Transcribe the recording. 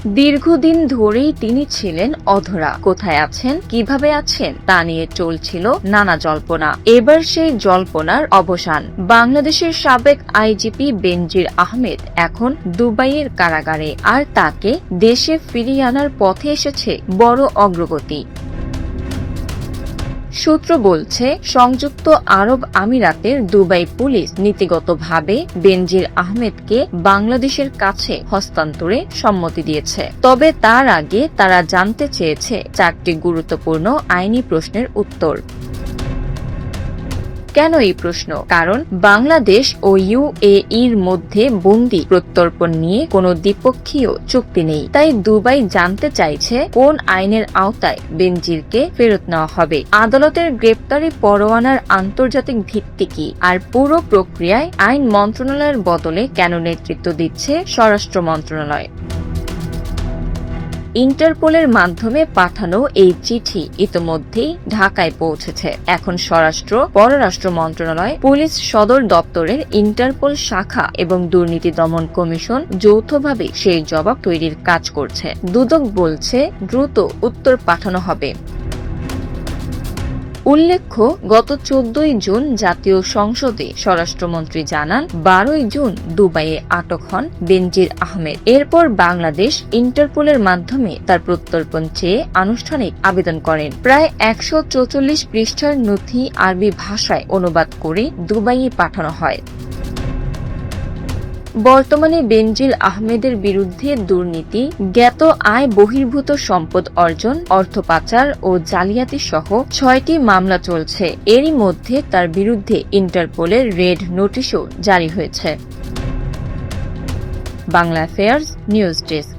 দীর্ঘদিন ধরেই তিনি ছিলেন অধরা। কোথায় আছেন, কিভাবে আছেন তা নিয়ে চলছিল নানা জল্পনা। এবার সেই জল্পনার অবসান। বাংলাদেশের সাবেক আইজিপি বেনজির আহমেদ এখন দুবাইয়ের কারাগারে, আর তাকে দেশে ফিরিয়ে আনার পথে এসেছে বড় অগ্রগতি। সূত্র বলছে, সংযুক্ত আরব আমিরাতের দুবাই পুলিশ নীতিগতভাবে বেনজির আহমেদকে বাংলাদেশের কাছে হস্তান্তরে সম্মতি দিয়েছে। তবে তার আগে তারা জানতে চেয়েছে 4টি গুরুত্বপূর্ণ আইনি প্রশ্নের উত্তর। কেন এই প্রশ্ন? কারণ বাংলাদেশ ও ইউএইর মধ্যে বন্দী প্রত্যর্পণ নিয়ে কোনো দ্বিপক্ষীয় চুক্তি নেই। তাই দুবাই জানতে চাইছে কোন আইনের আওতায় বেনজিরকে ফেরত নেওয়া হবে, আদালতের গ্রেপ্তারি পরোয়ানার আন্তর্জাতিক ভিত্তি কি, আর পুরো প্রক্রিয়ায় আইন মন্ত্রণালয়ের বদলে কেন নেতৃত্ব দিচ্ছে স্বরাষ্ট্র মন্ত্রণালয়। ইন্টারপোলের মাধ্যমে পাঠানো এই চিঠি ইতোমধ্যেই ঢাকায় পৌঁছেছে। এখন স্বরাষ্ট্র, পররাষ্ট্র মন্ত্রণালয়, পুলিশ সদর দপ্তরের ইন্টারপোল শাখা এবং দুর্নীতি দমন কমিশন যৌথভাবে সেই জবাব তৈরির কাজ করছে। দুদক বলছে দ্রুত উত্তর পাঠানো হবে। উল্লেখ্য, গত 14 জুন জাতীয় সংসদে স্বরাষ্ট্রমন্ত্রী জানান 12 জুন দুবাইয়ে আটক হন বেনজির আহমেদ। এরপর বাংলাদেশ ইন্টারপোলের মাধ্যমে তার প্রত্যর্পণ চেয়ে আনুষ্ঠানিক আবেদন করেন। প্রায় 144 পৃষ্ঠার নথি আরবি ভাষায় অনুবাদ করে দুবাইয়ে পাঠানো হয়। বর্তমানে বেনজির আহমেদের বিরুদ্ধে দুর্নীতি, জ্ঞাত আয় বহির্ভূত সম্পদ অর্জন, অর্থ পাচার ও জালিয়াতি সহ 6টি মামলা চলছে। এরই মধ্যে তার বিরুদ্ধে ইন্টারপোলের রেড নোটিশও জারি হয়েছে। Bangla affairs news desk.